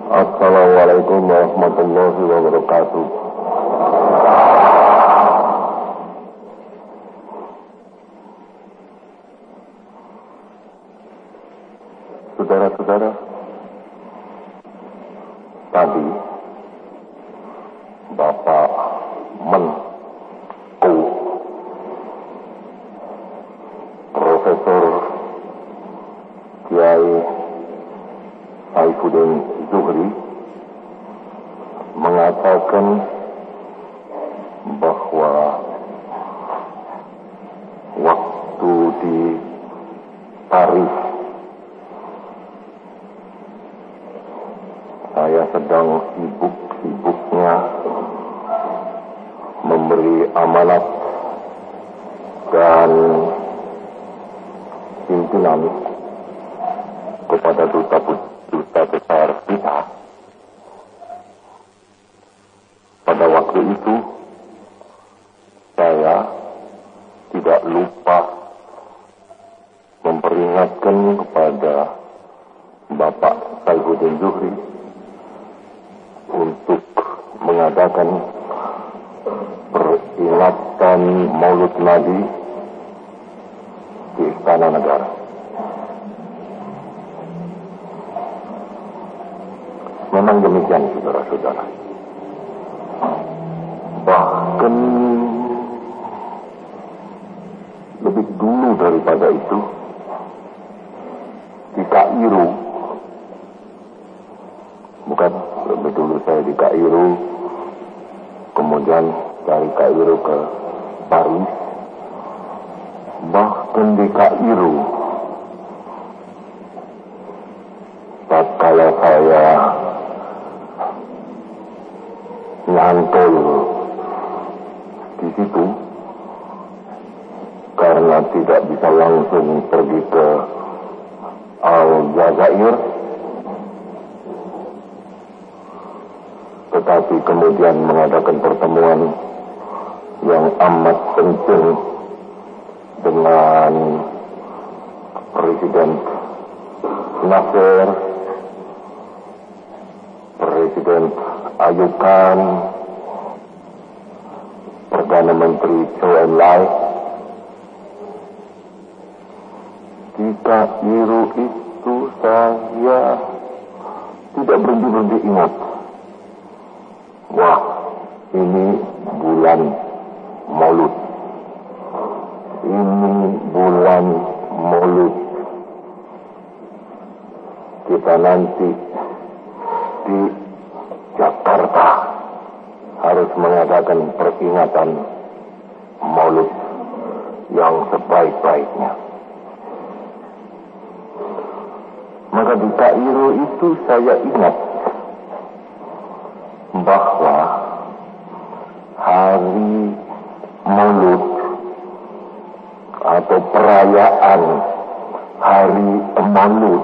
Assalamualaikum warahmatullahi wabarakatuh. Saudara-saudara, tadi Bapak Menko Profesor Kiai Saifuddin Zuhri mengatakan bahwa waktu di Paris saya sedang sibuk-sibuknya memberi amanat dan pimpinan kepada duta besar kita. Pada waktu itu saya tidak lupa memperingatkan kepada Bapak Saifuddin Zuhri untuk mengadakan peringatan Maulid Nabi di Istana Negara. Memang demikian, saudara-saudara. Bahkan lebih dulu daripada itu, di Kairo, bukan lebih dulu saya di Kairo, kemudian dari Kairo ke Paris, bahkan di Kairo, tatkala saya nyantol di situ karena tidak bisa langsung pergi ke Aljazair, tetapi kemudian mengadakan pertemuan yang amat penting dengan Presiden Nasser, Presiden Ayub Khan, Perdana Menteri Zhou Enlai. Di Kairo itu saya tidak berhenti ingat, wah, ini bulan Maulud, ini bulan Maulud, kita nanti di Jakarta harus mengadakan peringatan Maulud yang sebaik-baiknya. Maka di Kairo itu saya ingat bahwa hari Maulud atau perayaan hari Maulud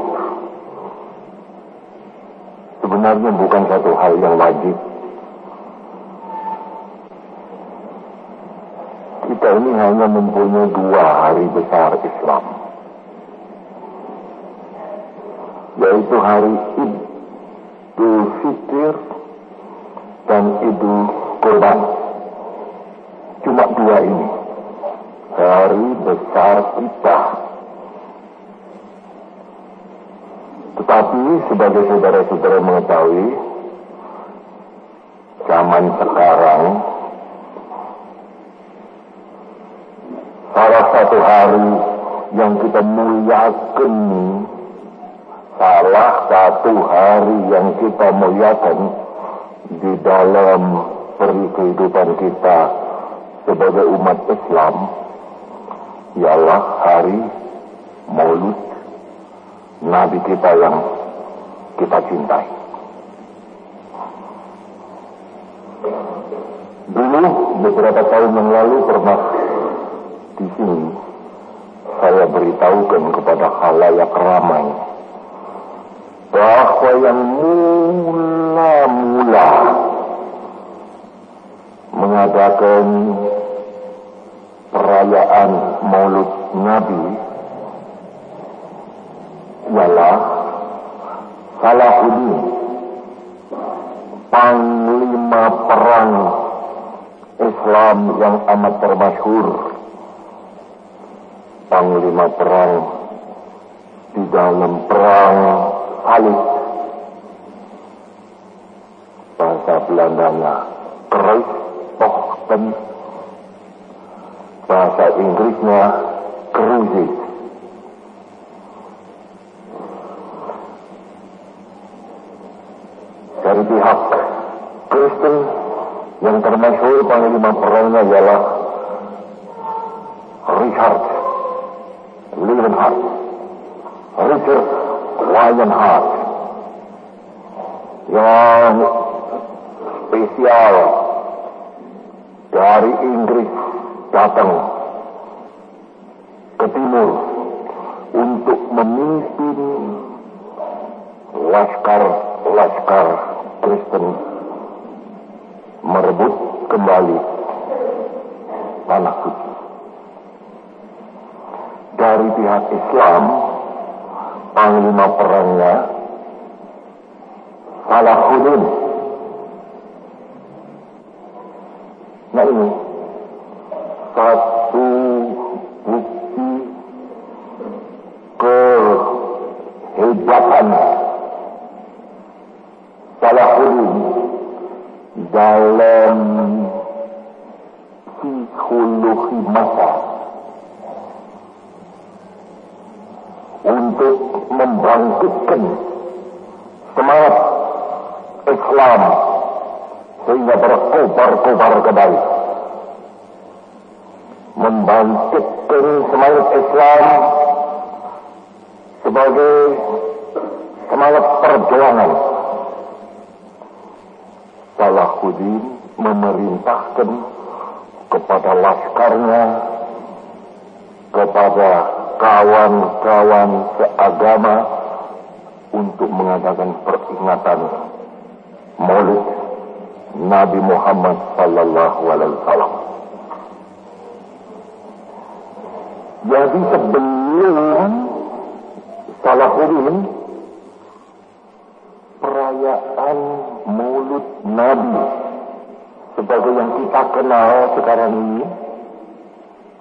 sebenarnya bukan satu hal yang wajib. Kita ini hanya mempunyai dua hari besar Islam, yaitu hari Idul Fitr dan Idul Kurban. Cuma dua ini hari besar kita. Tetapi sebagai saudara-saudara mengetahui, zaman sekarang salah satu hari yang kita muliakan, salah satu hari yang kita muliakan di dalam kehidupan kita sebagai umat Islam ialah hari Maulid Nabi kita yang kita cintai. Dulu beberapa tahun yang lalu pernah di sini saya beritahukan kepada khalayak ramai bahwa yang mula-mula mengadakan perayaan Maulid Nabi ialah Salahuddin panglima perang Islam yang amat termasyhur, panglima perang di dalam perang Salib. Bahasa Belandanya Kruistochten, bahasa Inggrisnya Cruises. Dari pihak Kristen yang termasyhur panglima perangnya ialah Richard Lionheart, yang spesial dari Inggris datang ke timur untuk memimpin laskar Kristen merebut kembali tanah suci. Dari pihak Islam, panglima perangnya Salahuddin. Nah, ini satu bukti kehebatan Salahuddin dalam psikologi massa untuk membangkitkan semangat Islam sehingga berkobar-kobar kembali, membangkitkan semangat Islam sebagai semangat perjuangan. Salahuddin memerintahkan kepada laskarnya, kepada kawan-kawan seagama untuk mengadakan peringatan Maulid Nabi Muhammad sallallahu alaihi wasallam. Jadi sebelum Salahuddin, perayaan Maulid Nabi sebagai yang kita kenal sekarang ini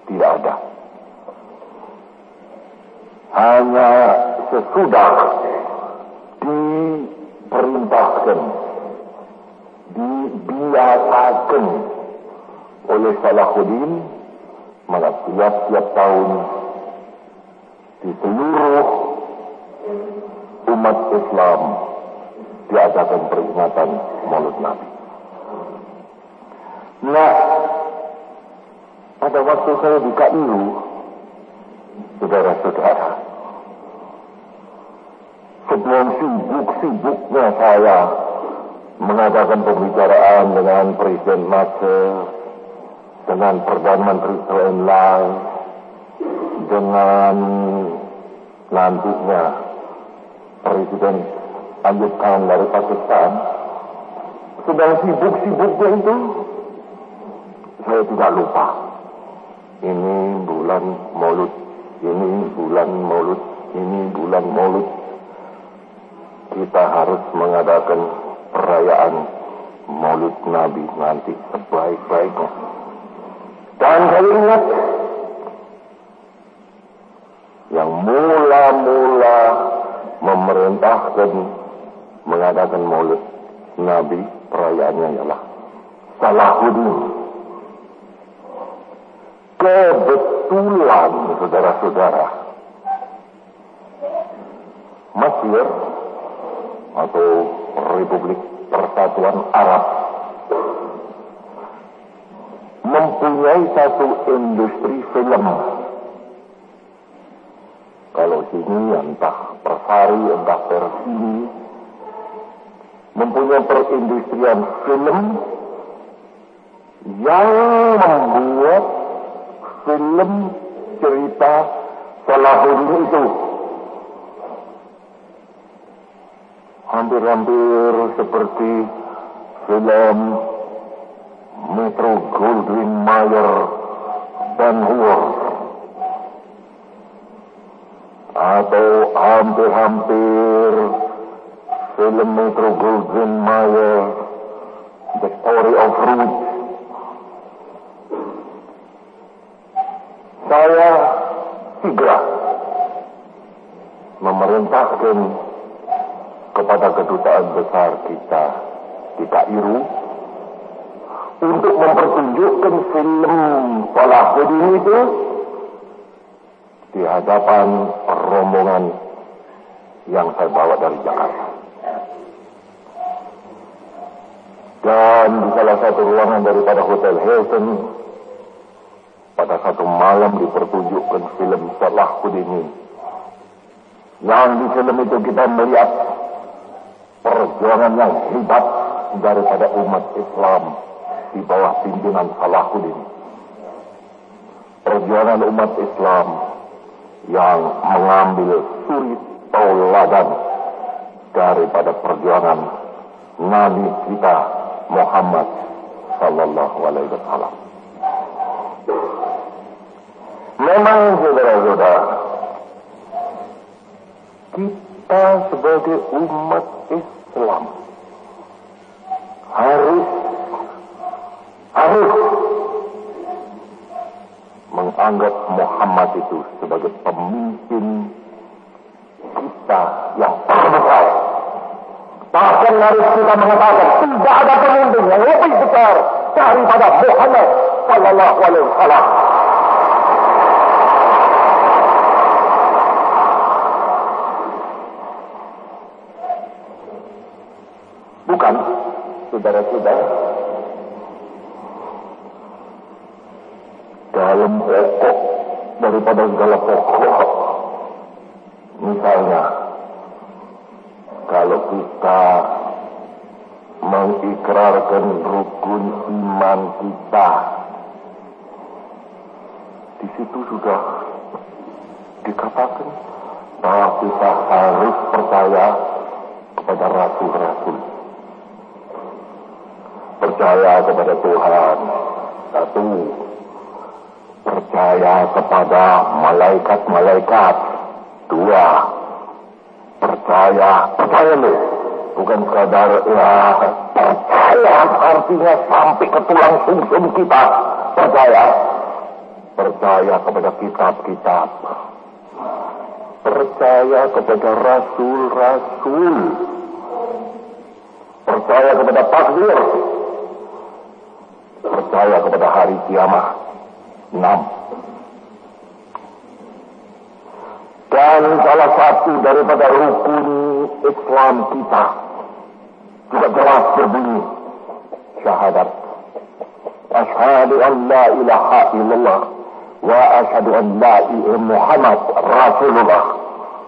tidak ada. Hanya sesudah diperintahkan, dibiasakan oleh Salahuddin, maka tiap-tiap tahun di seluruh umat Islam diadakan peringatan Maulid Nabi. Nah, pada waktu saya di KIU, saudara-saudara, sebelum sibuk-sibuknya saya mengadakan pembicaraan dengan Presiden Nasser, dengan Perdana Menteri Israel, dengan nantinya Presiden Ayub Khan dari Pakistan, sedang sibuk-sibuknya itu, saya tidak lupa. Ini bulan Maulid, ini bulan Maulid, ini bulan Maulid. Kita harus mengadakan perayaan Maulid Nabi nanti sebaik-baiknya. Dan saya ingat yang mula-mula memerintahkan mengadakan Maulid Nabi, perayaannya ialah Salahuddin. Kebetulan, saudara-saudara, Mesir atau Republik Persatuan Arab mempunyai satu industri film. Kalau sini entah Persari, entah Persini, mempunyai perindustrian film yang membuat film cerita Salahuddin itu. Hampir-hampir seperti film Metro Goldwyn Mayer dan Hur, atau hampir-hampir film Metro Goldwyn Mayer The Story of Ruth. Saya segera memerintahkan kepada kedutaan besar kita di Kairo untuk mempertunjukkan film Salahuddin itu di hadapan rombongan yang saya bawa dari Jakarta. Dan di salah satu ruangan daripada Hotel Hilton, pada satu malam dipertunjukkan film Salahuddin. Yang di film itu kita melihat perjuangan yang hebat daripada umat Islam di bawah pimpinan Salahuddin. Perjuangan umat Islam yang mengambil suri tauladan daripada perjuangan Nabi kita Muhammad sallallahu alaihi wasallam. Memang saudara-saudara, kita sebagai umat Islam harus menganggap Muhammad itu sebagai pemimpin kita yang terbesar. Bahkan harus kita mengatakan tidak ada pemimpin yang lebih besar daripada Muhammad sallallahu alaihi wasallam. Bukan, saudara-saudara, dalam pokok daripada segala pokok, misalnya kalau kita mengikrarkan rukun iman kita, di situ sudah dikatakan bahwa kita harus percaya kepada rasul-rasul, percaya kepada Tuhan satu, percaya kepada malaikat-malaikat dua, percaya lu, bukan sekadar ya percaya artinya sampai ke tulang sumsum kita, percaya kepada kitab-kitab, percaya kepada rasul-rasul, percaya kepada takdir, percaya kepada hari kiamat. 6. Dan salah satu daripada rukun Islam kita juga jelas berbunyi syahadat. Asyhadu an la ilaha illallah wa asyhadu an la ilaha Muhammad Rasulullah.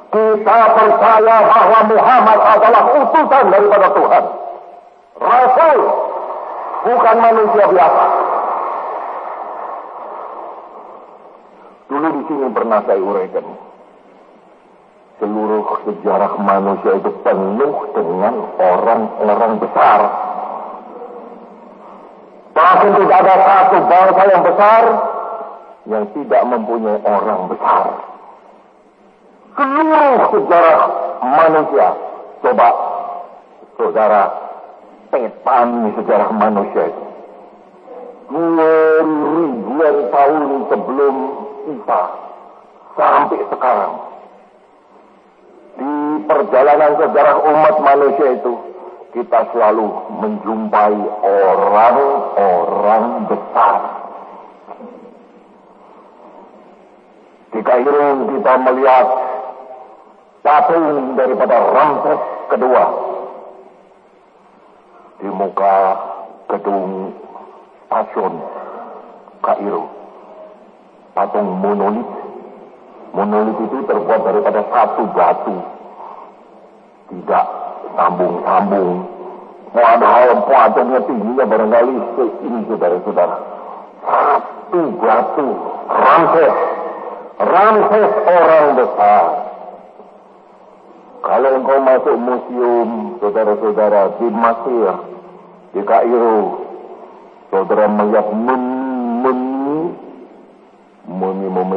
Kita percaya bahwa Muhammad adalah utusan daripada Tuhan. Rasul, bukan manusia biasa. Dulu di sini pernah saya uraikan, seluruh sejarah manusia itu penuh dengan orang-orang besar. Bahkan tidak ada satu bangsa yang besar yang tidak mempunyai orang besar. Seluruh sejarah manusia, coba saudara petani sejarah manusia itu. 2000 tahun sebelum Isa sampai sekarang, di perjalanan sejarah umat manusia itu kita selalu menjumpai orang-orang besar. Di Kairo kita melihat patung daripada Ramses kedua di muka gedung stasiun Kairo. Patung monolit. Monolit itu terbuat daripada satu batu, tidak sambung-sambung. Padahal patungnya tingginya barangkali ini, saudara-saudara. Satu batu. Ramses orang besar. Kalau engkau masuk museum, saudara-saudara, di Mesir, di Kairo, saudara melihat mumi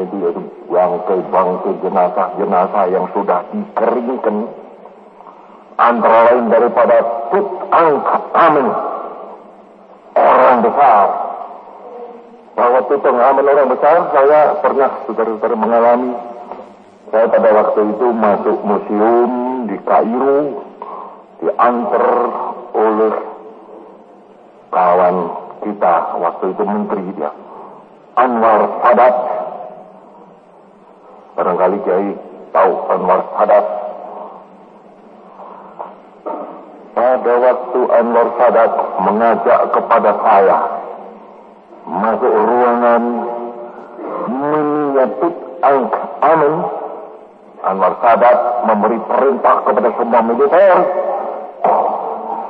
itu, yaitu bangkai jenazah yang sudah dikeringkan, antara lain daripada Tutankhamun orang besar. Bahwa itu pengalaman orang besar, saya pernah saudara-saudara mengalami. Saya pada waktu itu masuk museum di Kairo, diantar oleh kawan kita, waktu itu menteri dia, Anwar Sadat. Barangkali Kiai tahu Anwar Sadat. Pada waktu Anwar Sadat mengajak kepada saya masuk ruangan menyebut aman, Anwar Sadat memberi perintah kepada semua militer,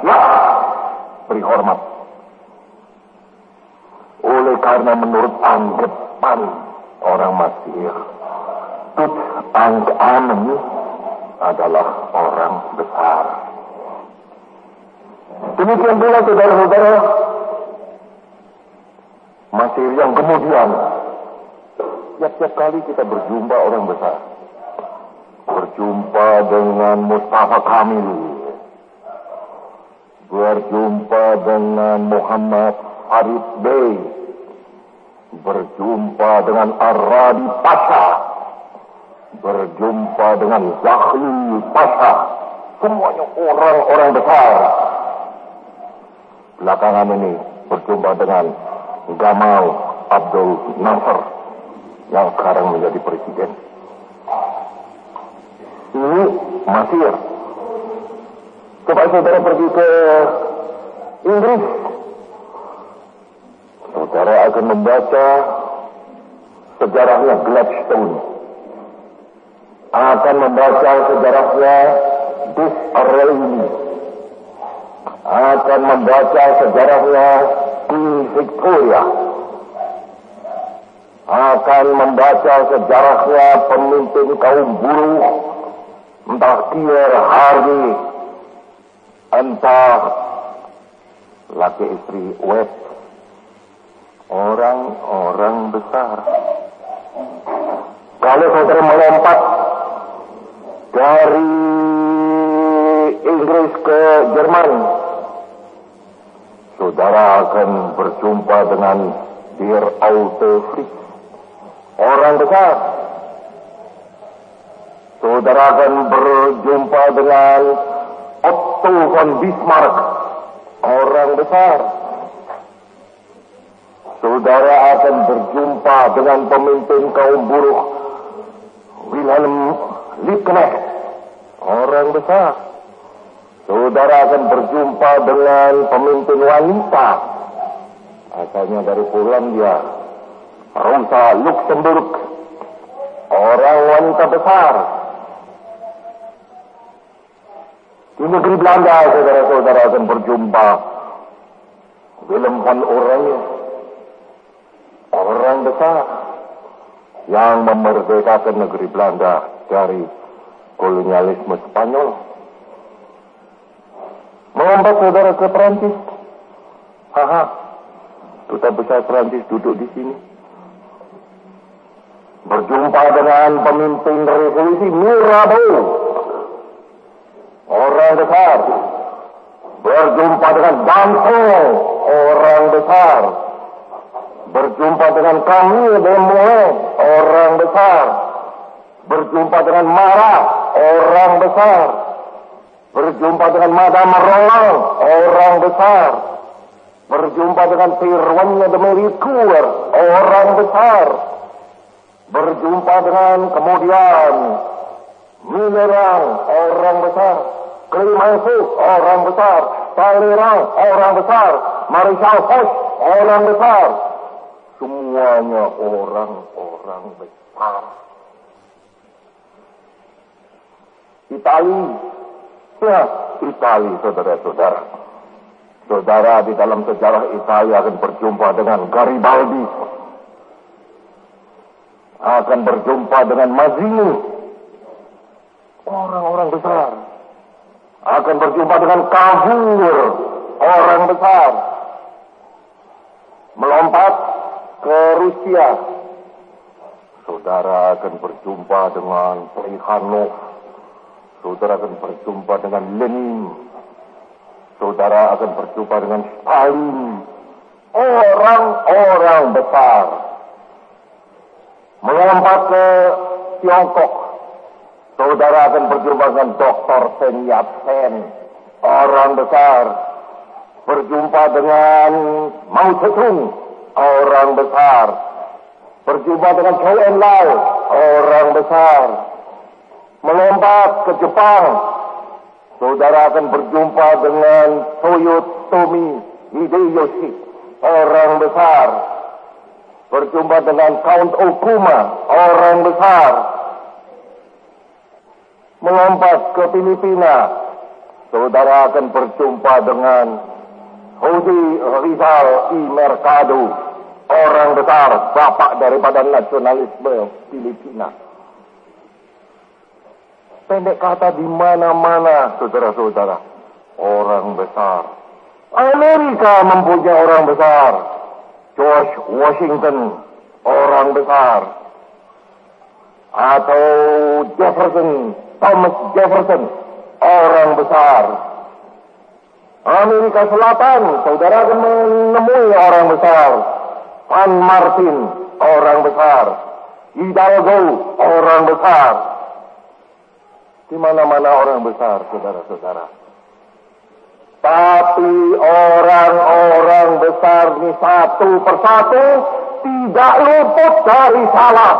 ya, beri hormat. Oleh karena menurut anggapan orang Mesir, Tut Ankh-Amen adalah orang besar. Demikian pula saudara-saudara, Mesir yang kemudian tiap-tiap kali kita berjumpa orang besar, berjumpa dengan Mustafa Kamil, berjumpa dengan Muhammad Farid Bey, berjumpa dengan Aradi Pasha, berjumpa dengan Zahli Pasha, semuanya orang-orang besar. Belakangan ini berjumpa dengan Gamal Abdul Nasser yang sekarang menjadi presiden. Ini Mesir. Coba saudara pergi ke Inggris, saudara akan membaca sejarahnya Gladstone, akan membaca sejarahnya Disraeli, akan membaca sejarahnya Queen Victoria, akan membaca sejarahnya pemimpin kaum buruh, entah Pierre Hardy, entah laki istri West, orang-orang besar. Kalau saudara melompat dari Inggris ke Jerman, saudara akan berjumpa dengan Der Alte Fritz, orang besar. Saudara akan berjumpa dengan Otto von Bismarck, orang besar. Saudara akan berjumpa dengan pemimpin kaum buruh Wilhelm Liebknecht, orang besar. Saudara akan berjumpa dengan pemimpin wanita asalnya dari Polandia, Rosa Luxemburg, orang wanita besar. Di negeri Belanda saudara-saudara akan berjumpa Willem van Oranje, orang besar yang memerdekakan negeri Belanda dari kolonialisme Spanyol. Melompat saudara ke Perancis, duta besar Perancis duduk di sini. Berjumpa dengan pemimpin revolusi Mirabeau, orang besar. Berjumpa dengan Danton, orang besar. Berjumpa dengan Camille Desmoulins, orang besar. Berjumpa dengan Marat, orang besar. Berjumpa dengan Madame Roland, orang besar. Berjumpa dengan Pirwanya de Méricourt, orang besar. Berjumpa dengan kemudian Mitterrand, orang besar. Clemenceau, orang besar. Talleyrand, orang besar. Marshal Foch, orang besar. Semuanya orang-orang besar. Itali, ya, Itali, saudara-saudara. Saudara di dalam sejarah Italia akan berjumpa dengan Garibaldi, akan berjumpa dengan Mazzini, orang-orang besar. Akan berjumpa dengan Cavour, orang besar. Melompat ke Rusia, saudara akan berjumpa dengan Plekhanov. Saudara akan berjumpa dengan Lenin. Saudara akan berjumpa dengan Stalin. orang-orang besar melompat ke Tiongkok. Saudara akan berjumpa dengan Dr. Sen Yat-sen, orang besar. Berjumpa dengan Mao Zedong, orang besar. Berjumpa dengan Zhou Enlai, orang besar. Melompat ke Jepang, saudara akan berjumpa dengan Toyotomi Hideyoshi, orang besar. Berjumpa dengan Count Okuma, orang besar. Melompat ke Filipina, saudara akan berjumpa dengan Jose Rizal y Mercado, orang besar, bapak daripada nasionalisme Filipina. Pendek kata, di mana-mana, saudara-saudara, orang besar. Amerika mempunyai orang besar. George Washington, orang besar. Atau Thomas Jefferson, orang besar. Amerika Selatan, saudara akan menemui orang besar. San Martin, orang besar. Hidalgo, orang besar. Di mana-mana orang besar, saudara-saudara. Tapi orang-orang besar ini satu persatu tidak luput dari salah.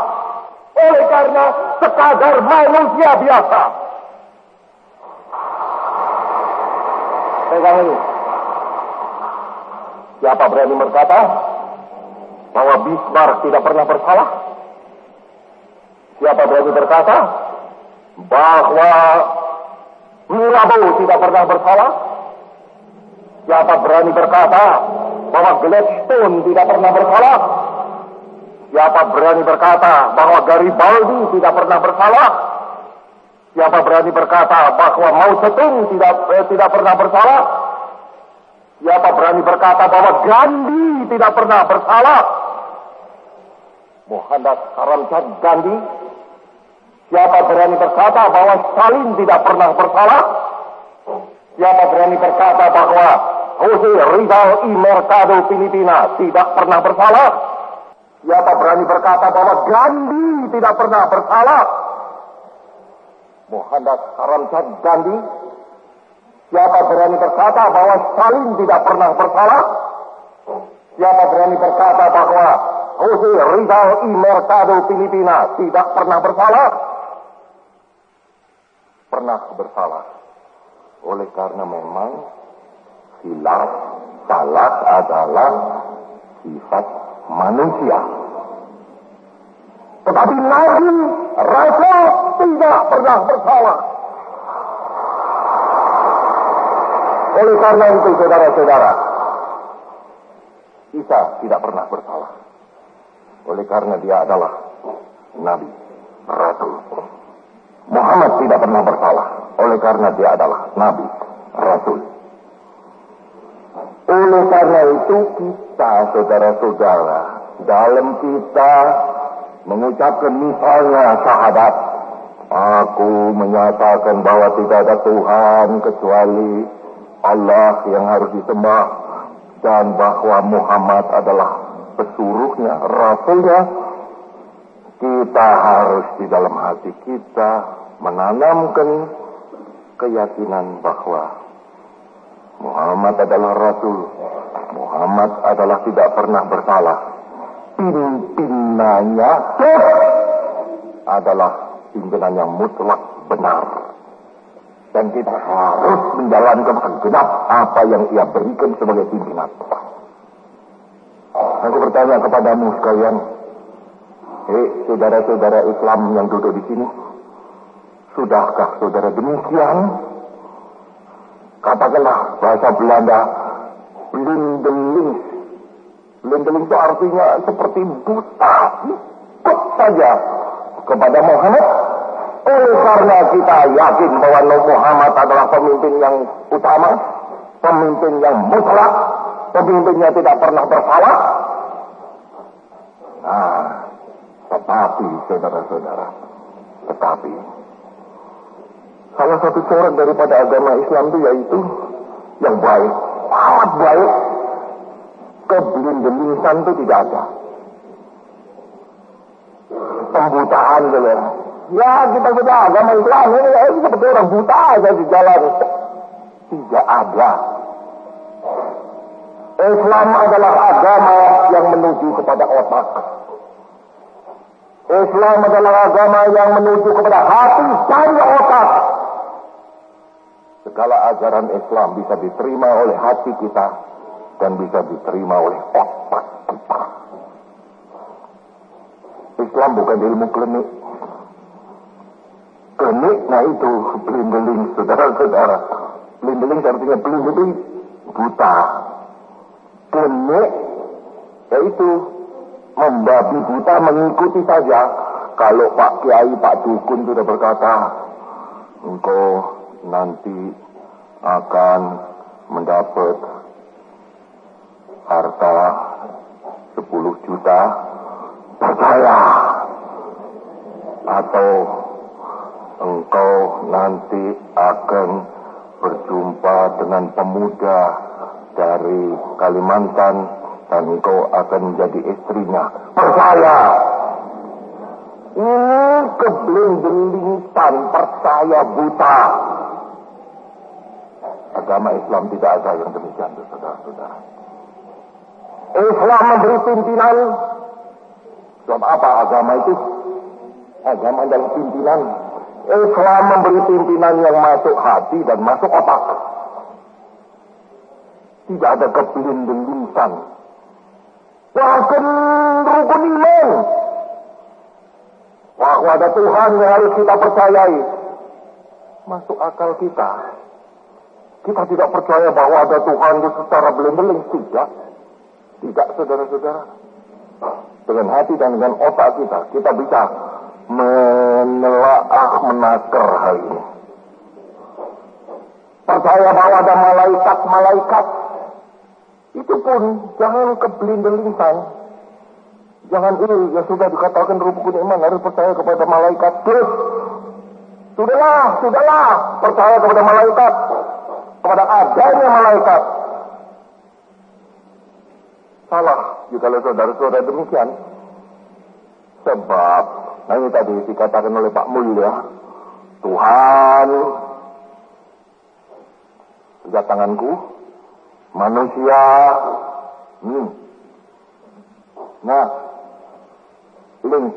Oleh karena sekadar manusia biasa. Pegang ini. Siapa berani berkata bahwa Bismarck tidak pernah bersalah? Siapa berani berkata bahwa Mirabeau tidak pernah bersalah? Siapa berani berkata bahwa Gladstone tidak pernah bersalah? Siapa berani berkata bahwa Garibaldi tidak pernah bersalah? Siapa berani berkata bahwa Mao Zedong tidak pernah bersalah? Siapa berani berkata bahwa Gandhi tidak pernah bersalah? Mohandas Karamchand Gandhi. Siapa berani berkata bahwa Stalin tidak pernah bersalah? Siapa berani berkata bahwa Jose Rizal y Mercado Filipina tidak pernah bersalah? Siapa berani berkata bahwa Gandhi tidak pernah bersalah? Mohandas Karamchand Gandhi. Siapa berani berkata bahwa Stalin tidak pernah bersalah? Siapa berani berkata bahwa Jose Rizal y Mercado Filipina tidak pernah bersalah? Pernah bersalah. Oleh karena memang khilaf, salah adalah sifat manusia. Tetapi Nabi Rasul tidak pernah bersalah. Oleh karena itu, saudara-saudara, Isa tidak pernah bersalah. Oleh karena dia adalah Nabi Rasul. Muhammad tidak pernah bersalah. Oleh karena dia adalah Nabi Rasul. Oleh karena itu kita, saudara-saudara, dalam kita mengucapkan misalnya syahadat, aku menyatakan bahwa tidak ada Tuhan kecuali Allah yang harus disembah, dan bahwa Muhammad adalah pesuruhnya, rasulnya. Kita harus di dalam hati kita menanamkan keyakinan bahwa Muhammad adalah rasul. Muhammad adalah tidak pernah bersalah. Pimpinannya adalah pimpinan yang mutlak benar. Dan kita harus menjalankan segenap apa yang ia berikan sebagai pimpinan. Aku bertanya kepadamu sekalian, saudara-saudara Islam yang duduk di sini, sudahkah saudara demikian? Katakanlah bahasa Belanda, blindeling. Blindeling itu artinya seperti buta, ikut saja kepada Muhammad. Oleh karena kita yakin bahwa Muhammad adalah pemimpin yang utama, pemimpin yang mutlak, pemimpinnya tidak pernah bersalah. Nah, tetapi saudara-saudara, salah satu corak daripada agama Islam itu yaitu yang baik, sangat baik. Kebelindelingsan itu tidak ada. Pembutaan gitu ya. Ya kita agama Islam ini ya seperti orang buta aja di jalan. Tidak ada. Islam adalah agama yang menuju kepada otak. Islam adalah agama yang menuju kepada hati dan otak. Segala ajaran Islam bisa diterima oleh hati kita dan bisa diterima oleh otak kita. Islam bukan ilmu klinik. Klinik, nah itu belimbing, saudara-saudara. Belimbing artinya belimbing buta. Klinik, yaitu membabi buta mengikuti saja. Kalau Pak Kiai, Pak Dukun sudah berkata, engkau nanti akan mendapat harta 10 juta, percaya. Atau engkau nanti akan berjumpa dengan pemuda dari Kalimantan dan engkau akan menjadi istrinya, percaya. Ini kebelindelingsan, percaya buta. Agama Islam tidak ada yang demikian, saudara-saudara. Islam memberi pimpinan. Sebab apa agama itu? Agama adalah pimpinan. Islam memberi pimpinan yang masuk hati dan masuk otak. Tidak ada kebelindelingsan. Bahkan rukun iman. Bahwa ada Tuhan yang harus kita percayai. Masuk akal kita. Kita tidak percaya bahwa ada Tuhan itu secara beling-beling. Tidak. Tidak, saudara-saudara. Dengan hati dan dengan otak kita bisa menelaah, menakar hal ini. Percaya bahwa ada malaikat-malaikat. Itu pun jangan kebelindelingsan. Jangan ya sudah dikatakan rukun iman harus percaya kepada malaikat. Terus sudahlah percaya kepada malaikat, kepada adanya malaikat. Salah jika saudara-saudara demikian. Sebab ini tadi dikatakan oleh Pak Mulya, Tuhan sejak tanganku, manusia. Nah, link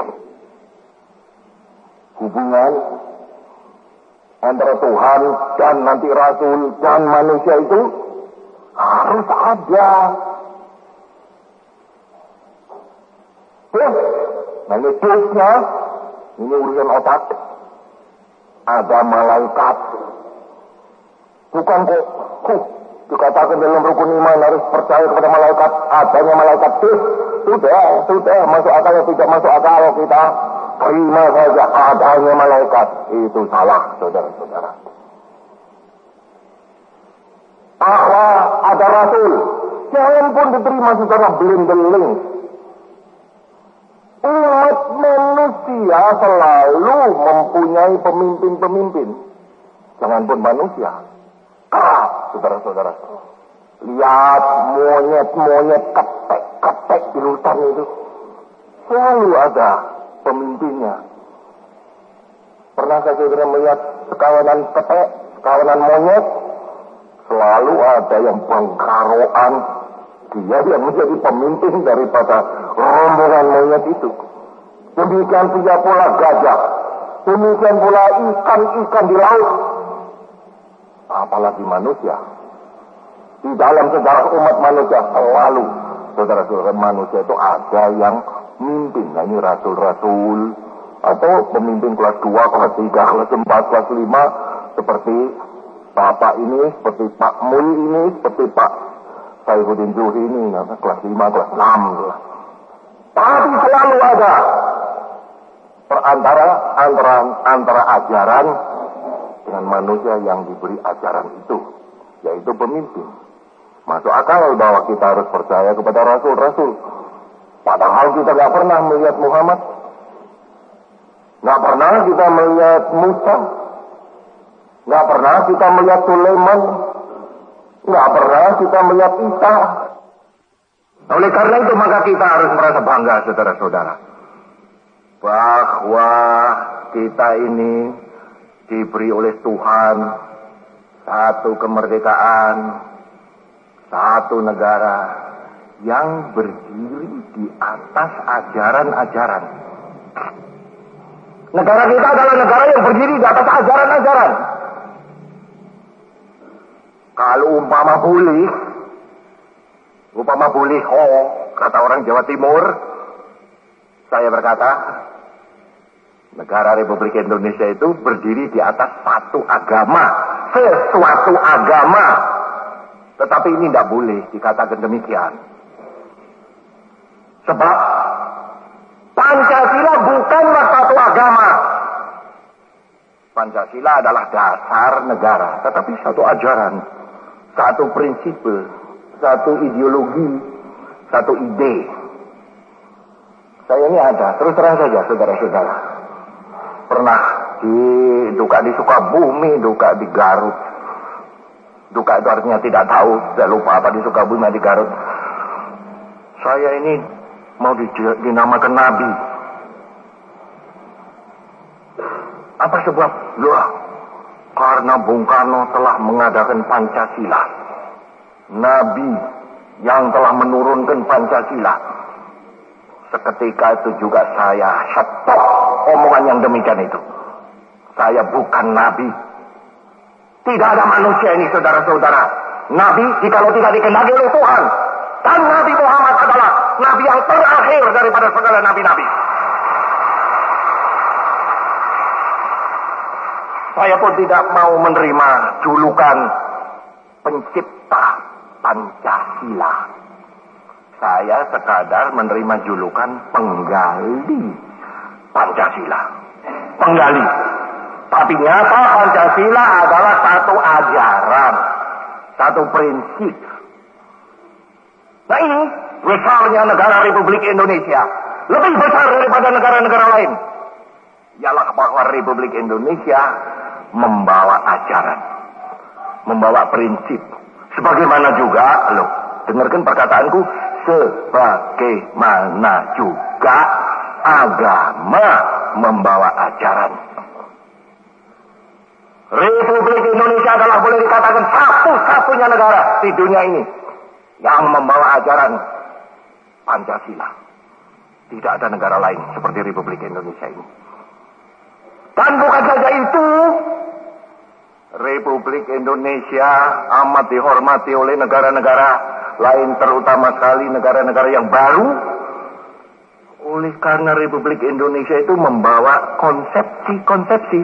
hubungan antara Tuhan dan nanti Rasul dan manusia itu harus ada. Nah ini terusnya, ini urusan otak. Ada malaikat. Bukan kok dikatakan dalam rukun iman harus percaya kepada malaikat, adanya malaikat. Sudah masuk akal atau tidak masuk akal kita terima saja adanya malaikat. Itu salah, saudara-saudara. Ada Rasul, jangan pun diterima secara beling-beling. Umat manusia selalu mempunyai pemimpin-pemimpin. Jangan pun manusia. Saudara-saudara. Lihat monyet-monyet ketek di hutan itu. Selalu ada pemimpinnya. Pernahkah saudara melihat sekawanan ketek, sekawanan monyet? Selalu ada yang bangkaroan. Dia yang menjadi pemimpin daripada rombongan monyet itu. Demikian pula gajah. Demikian pula ikan-ikan di laut. Apalagi manusia. Di dalam sejarah umat manusia selalu, saudara-saudara, manusia itu ada yang mimpin. Nah ini rasul-rasul atau pemimpin kelas 2, kelas 3, kelas 4, kelas 5. Seperti Bapak ini, seperti Pak Mul ini, seperti Pak Saifuddin Zuhri ini, kelas 5, kelas 6. Tapi selalu ada antara ajaran dengan manusia yang diberi ajaran itu, yaitu pemimpin. Masuk akal bahwa kita harus percaya kepada rasul-rasul. Padahal kita nggak pernah melihat Muhammad, nggak pernah kita melihat Musa, nggak pernah kita melihat Sulaiman, nggak pernah kita melihat Isa. Oleh karena itu maka kita harus merasa bangga, saudara-saudara, bahwa kita ini diberi oleh Tuhan satu kemerdekaan, satu negara yang berdiri di atas ajaran-ajaran. Negara kita adalah negara yang berdiri di atas ajaran-ajaran. Kalau umpama boleh, kata orang Jawa Timur, saya berkata, negara Republik Indonesia itu berdiri di atas satu agama, sesuatu agama. Tetapi ini tidak boleh dikatakan demikian. Sebab Pancasila bukanlah satu agama. Pancasila adalah dasar negara, tetapi satu ajaran, satu prinsip, satu ideologi, satu ide. Saya ini ada, terus terang saja saudara-saudara, pernah duka di Sukabumi, duka di Garut. Duka itu artinya tidak tahu, saya lupa apa di Sukabumi, di Garut. Saya ini mau dinamakan Nabi. Apa sebab? Karena Bung Karno telah mengadakan Pancasila. Nabi yang telah menurunkan Pancasila. Seketika itu juga saya stop omongan yang demikian itu. Saya bukan Nabi. Tidak ada manusia ini, saudara-saudara. Nabi jikalau tidak dikehendaki oleh Tuhan. Dan Nabi Muhammad adalah Nabi yang terakhir daripada segala nabi-nabi. Saya pun tidak mau menerima julukan pencipta Pancasila. Saya sekadar menerima julukan penggali Pancasila. Penggali. Tapi nyata Pancasila adalah satu ajaran, satu prinsip. Nah ini besarnya negara Republik Indonesia. Lebih besar daripada negara-negara lain. Ialah bahwa Republik Indonesia membawa ajaran, membawa prinsip. Sebagaimana juga, dengarkan perkataanku, sebagaimana juga agama membawa ajaran. Republik Indonesia adalah boleh dikatakan satu-satunya negara di dunia ini yang membawa ajaran Pancasila. Tidak ada negara lain seperti Republik Indonesia ini. Dan bukan saja itu, Republik Indonesia amat dihormati oleh negara-negara lain, terutama sekali negara-negara yang baru. Oleh karena Republik Indonesia itu membawa konsepsi-konsepsi.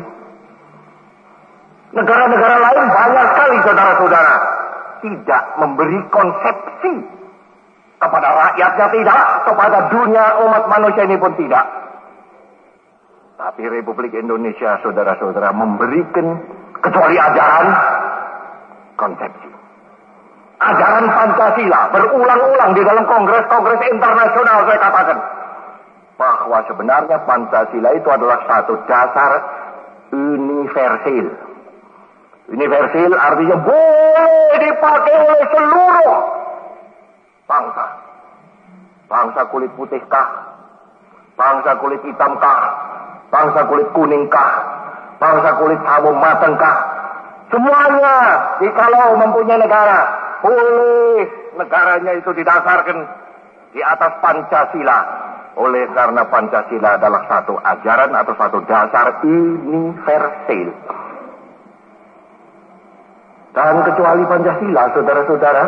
Negara-negara lain banyak sekali, saudara-saudara, tidak memberi konsepsi kepada rakyatnya, tidak, kepada dunia umat manusia ini pun tidak. Tapi Republik Indonesia, saudara-saudara, memberikan, kecuali ajaran, konsepsi. Ajaran Pancasila berulang-ulang di dalam kongres-kongres internasional saya katakan bahwa sebenarnya Pancasila itu adalah satu dasar universal. Universal artinya boleh dipakai oleh seluruh bangsa. Bangsa kulit putih kah? Bangsa kulit hitam kah? Bangsa kulit kuning kah? Bangsa kulit sawo mateng kah? Semuanya, jikalau mempunyai negara, boleh negaranya itu didasarkan di atas Pancasila. Oleh karena Pancasila adalah satu ajaran atau satu dasar universal. Dan kecuali Pancasila, saudara-saudara,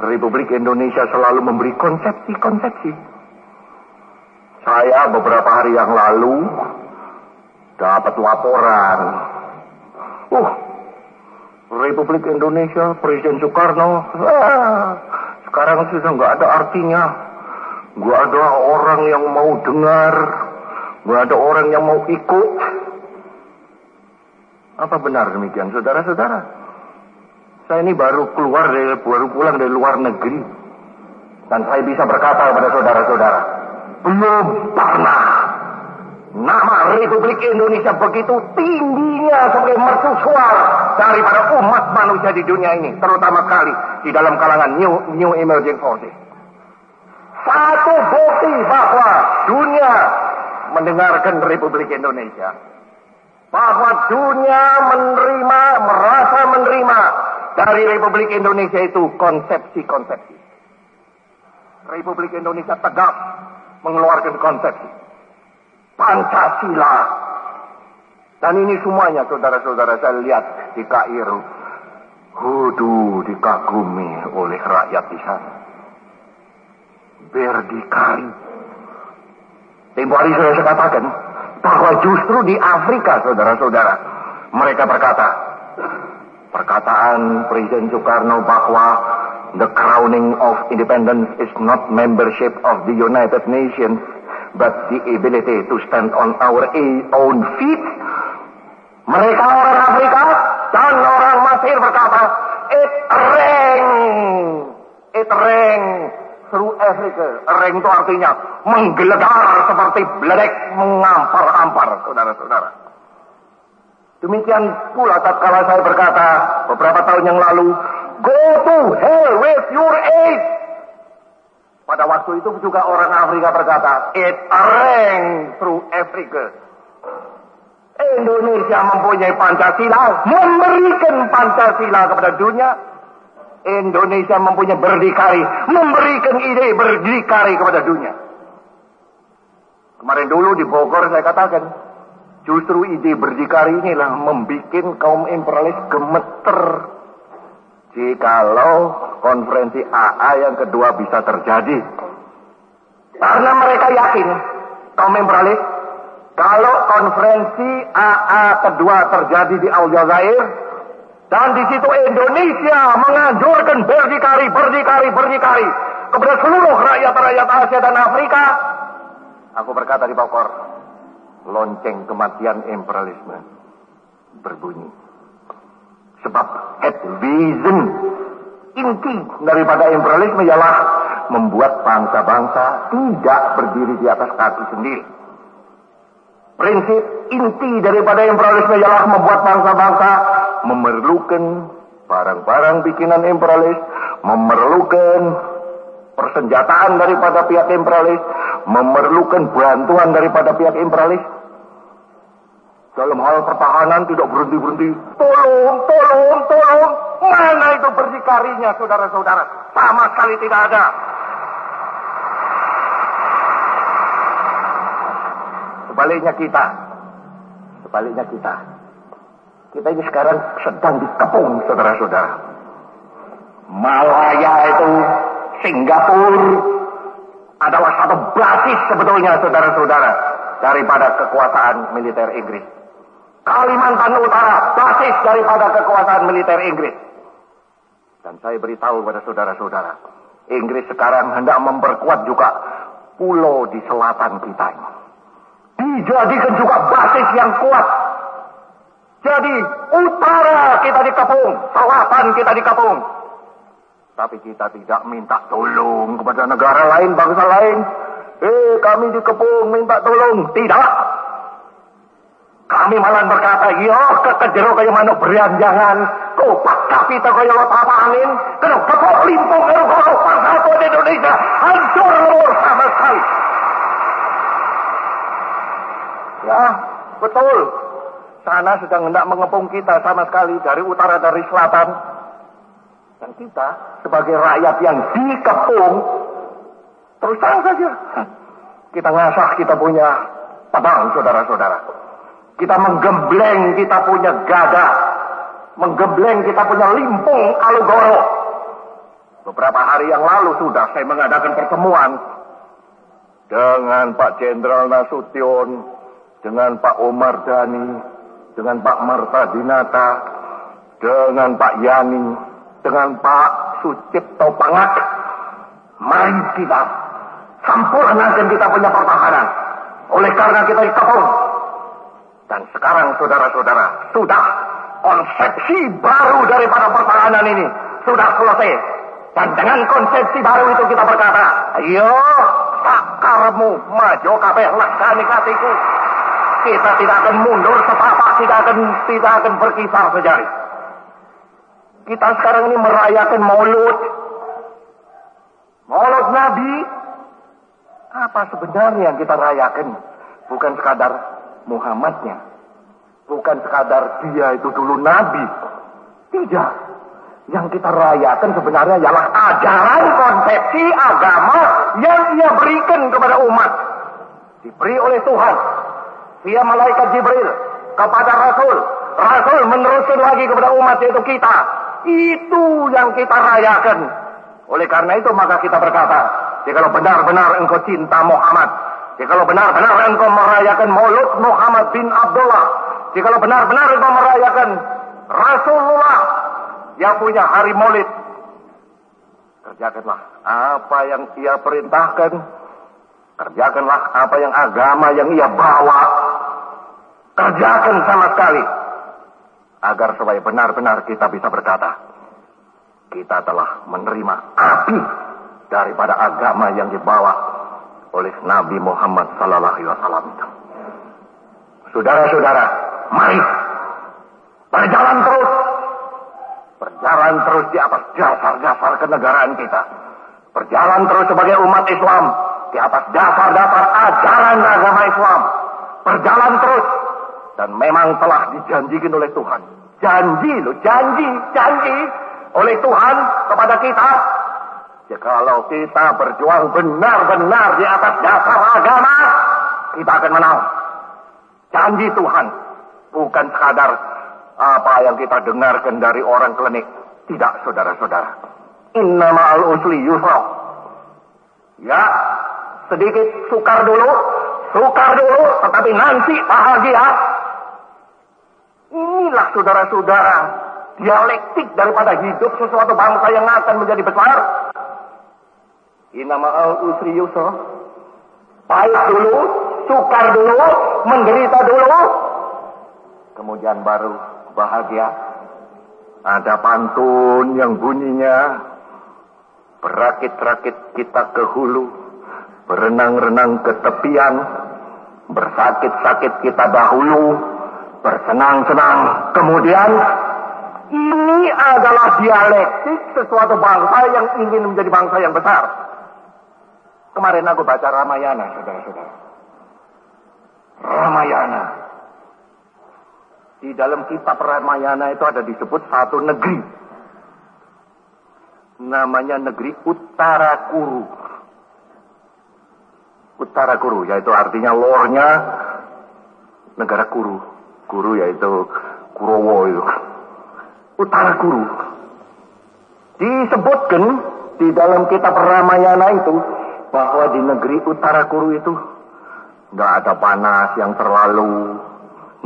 Republik Indonesia selalu memberi konsepsi-konsepsi. Saya beberapa hari yang lalu dapat laporan. Republik Indonesia, Presiden Soekarno, sekarang sudah nggak ada artinya. Nggak ada orang yang mau dengar, nggak ada orang yang mau ikut. Apa benar demikian, saudara-saudara? Saya ini baru pulang dari luar negeri. Dan saya bisa berkata kepada saudara-saudara, belum pernah nama Republik Indonesia begitu tingginya sebagai mercusuar daripada umat manusia di dunia ini. Terutama kali di dalam kalangan New Emerging Forces. Satu bukti bahwa dunia mendengarkan Republik Indonesia. Bahwa dunia merasa menerima dari Republik Indonesia itu konsepsi-konsepsi. Republik Indonesia tegak mengeluarkan konsepsi Pancasila. Dan ini semuanya saudara-saudara saya lihat di Kairo. Dikagumi oleh rakyat di sana. Berdikari. Tempo hari saya katakan bahwa justru di Afrika, saudara-saudara, mereka perkataan Presiden Soekarno bahwa the crowning of independence is not membership of the United Nations, but the ability to stand on our own feet. Mereka orang Afrika dan orang Mesir berkata, it rang through Africa. Rang itu artinya menggelegar seperti beledek mengampar-ampar, saudara-saudara. Demikian pula tatkala saya berkata beberapa tahun yang lalu, go to hell with your aid. Pada waktu itu juga orang Afrika berkata, it rang through Africa. Indonesia mempunyai Pancasila, memberikan Pancasila kepada dunia. Indonesia mempunyai berdikari, memberikan ide berdikari kepada dunia. Kemarin dulu di Bogor saya katakan, justru ide berdikari inilah membuat kaum imperialis gemeter. Jikalau konferensi AA yang kedua bisa terjadi. Karena mereka yakin, kaum imperialis, kalau konferensi AA kedua terjadi di Aljazair, dan di situ Indonesia menganjurkan berdikari kepada seluruh rakyat Asia dan Afrika. Aku berkata di Bogor, lonceng kematian imperialisme berbunyi. Sebab head vision inti daripada imperialisme ialah membuat bangsa-bangsa tidak berdiri di atas kaki sendiri. Prinsip inti daripada imperialisme ialah membuat bangsa-bangsa memerlukan barang-barang bikinan imperialis, memerlukan persenjataan daripada pihak imperialis, memerlukan bantuan daripada pihak imperialis. Dalam hal pertahanan tidak berhenti-berhenti. Tolong. Mana itu berdikarinya, saudara-saudara? Sama sekali tidak ada. Sebaliknya kita. Kita ini sekarang sedang dikepung, saudara-saudara. Malaya itu, Singapura adalah satu basis sebetulnya, saudara-saudara, daripada kekuasaan militer Inggris. Kalimantan Utara basis daripada kekuasaan militer Inggris. Dan saya beritahu kepada saudara-saudara, Inggris sekarang hendak memperkuat juga pulau di selatan kita ini. Dijadikan juga basis yang kuat. Jadi utara kita dikepung, selatan kita dikepung. Tapi kita tidak minta tolong kepada negara lain, bangsa lain. Kami dikepung, minta tolong. Tidak. Kami malah berkata, kekejero kaya manuk beranjangan, kopak kapita kaya lotapa angin, kena kepok limpung, kalau bangsa di Indonesia, hancur lebur sama sekali. Ya, betul. Sana sedang hendak mengepung kita sama sekali dari utara, dari selatan. Dan kita sebagai rakyat yang dikepung, terus terang saja. Kita ngasah kita punya pedang, saudara-saudara. Kita menggembleng kita punya gada. Menggembleng kita punya limpung Alugoro. Beberapa hari yang lalu sudah saya mengadakan pertemuan dengan Pak Jenderal Nasution, dengan Pak Omar Dhani, dengan Pak Marta Dinata, dengan Pak Yani, dengan Pak Sucipto Pangat. Mari kita sempurnakan kita punya pertahanan. Oleh karena kita dikepung. Dan sekarang saudara-saudara, sudah konsepsi baru daripada pertahanan ini sudah selesai. Dan dengan konsepsi baru itu kita berkata, ayo sakarmu maju kabeh laksani katiku. Kita tidak akan mundur setapak, tidak akan berkisar sejari. Kita sekarang ini merayakan Maulud Nabi Apa sebenarnya yang kita rayakan? Bukan sekadar Muhammadnya. Bukan sekadar dia itu dulu nabi. Tidak. Yang kita rayakan sebenarnya ialah ajaran konsepsi agama yang ia berikan kepada umat. Diberi oleh Tuhan. Via malaikat Jibril kepada Rasul. Rasul meneruskan lagi kepada umat, yaitu kita. Itu yang kita rayakan. Oleh karena itu maka kita berkata, jikalau benar-benar engkau cinta Muhammad, jikalau benar-benar engkau merayakan Maulud Muhammad bin Abdullah, jikalau benar-benar engkau merayakan Rasulullah yang punya hari Maulid, kerjakanlah apa yang ia perintahkan, kerjakanlah apa yang agama yang ia bawa, kerjakan sama sekali, agar supaya benar-benar kita bisa berkata, kita telah menerima api daripada agama yang dibawa oleh Nabi Muhammad sallallahu alaihi wasallam. Saudara-saudara, mari berjalan terus. Berjalan terus di atas dasar-dasar kenegaraan kita. Berjalan terus sebagai umat Islam di atas dasar-dasar ajaran agama Islam. Berjalan terus. Dan memang telah dijanjikan oleh Tuhan. Janji oleh Tuhan kepada kita. Jikalau kita berjuang benar-benar di atas dasar agama, kita akan menang. Janji Tuhan. Bukan sekadar apa yang kita dengarkan dari orang klinik. Tidak, saudara-saudara. Inna ma'al usri yusra. Ya, sedikit sukar dulu, tetapi nanti bahagia. Inilah saudara-saudara, dialektik daripada hidup sesuatu bangsa yang akan menjadi besar. Inna ma'al usri yusra. Pahit dulu, sukar dulu, menderita dulu, kemudian baru bahagia. Ada pantun yang bunyinya, berakit-rakit kita ke hulu, berenang-renang ke tepian, bersakit-sakit kita dahulu, bersenang-senang kemudian. Ini adalah dialektik sesuatu bangsa yang ingin menjadi bangsa yang besar. Kemarin aku baca Ramayana, saudara-saudara. Ramayana. Di dalam kitab Ramayana itu ada disebut satu negeri. Namanya negeri Uttarakuru. Uttarakuru, yaitu artinya lornya negara Kuru. Kuru yaitu Kurowo itu. Uttarakuru. Disebutkan di dalam kitab Ramayana itu bahwa di negeri Uttarakuru itu nggak ada panas yang terlalu,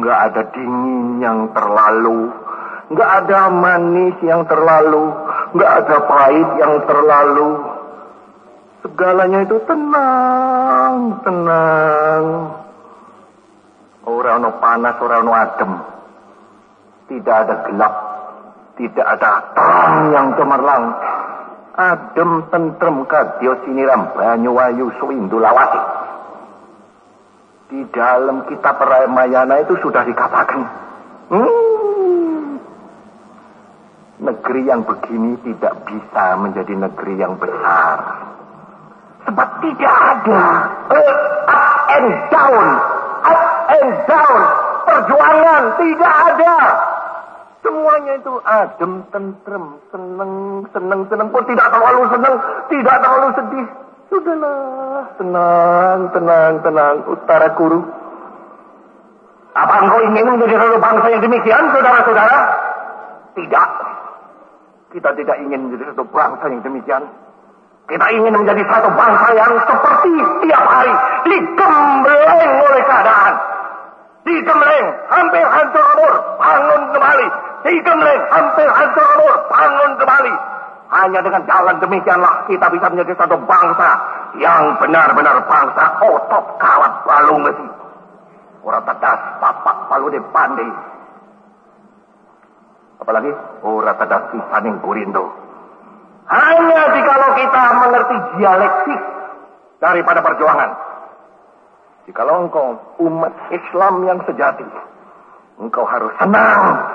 nggak ada dingin yang terlalu, nggak ada manis yang terlalu, nggak ada pahit yang terlalu. Segalanya itu tenang. Ora ono panas, ora ono adem. Tidak ada gelap, tidak ada terang yang cemerlang. Adem tentrem kadya siniram banyu ayu suwindulawati. Di dalam kitab Ramayana itu sudah dikatakan, negeri yang begini tidak bisa menjadi negeri yang besar. Sebab tidak ada up and down, perjuangan tidak ada. Semuanya itu adem, tentrem, seneng pun tidak terlalu seneng, tidak terlalu sedih. Sudahlah, tenang, Uttarakuru. Apa engkau ingin menjadi satu bangsa yang demikian, saudara-saudara? Tidak. Kita tidak ingin menjadi satu bangsa yang demikian. Kita ingin menjadi satu bangsa yang seperti tiap hari digembleng oleh keadaan. Digembleng, hampir hancur lebur, bangun kembali. Digembleng, hampir hancur lebur, bangun kembali. Hanya dengan jalan demikianlah kita bisa menjadi satu bangsa yang benar-benar bangsa otot kawat balung besi. Orang tedas papak palu de pandai. Apalagi orang tedas isaning kurindo. Hanya jikalau kita mengerti dialektik daripada perjuangan. Jikalau engkau umat Islam yang sejati, engkau harus senang,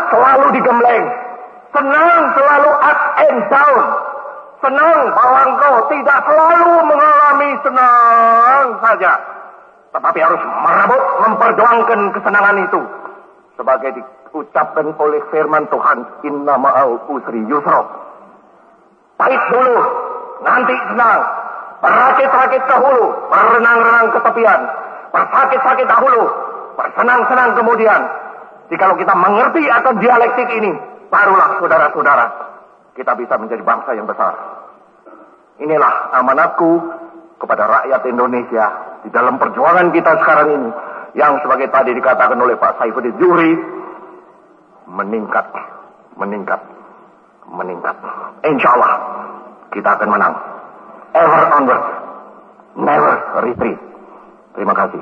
selalu digembleng. Senang selalu up and down. senang bahwa engkau tidak selalu mengalami senang saja. Tetapi harus merebut, memperjuangkan kesenangan itu. Sebagai diucapkan oleh firman Tuhan, inna ma'al usri yusra. Pahit dulu, nanti senang. Berakit-rakit dahulu, berenang-renang ke tepian. Bersakit-sakit dahulu, bersenang-senang kemudian. Jikalau kita mengerti akan dialektik ini, barulah saudara-saudara, kita bisa menjadi bangsa yang besar. Inilah amanatku kepada rakyat Indonesia di dalam perjuangan kita sekarang ini, yang sebagai tadi dikatakan oleh Pak Saifuddin Zuhri, meningkat. Insya Allah kita akan menang. Ever onward, never retreat. Terima kasih.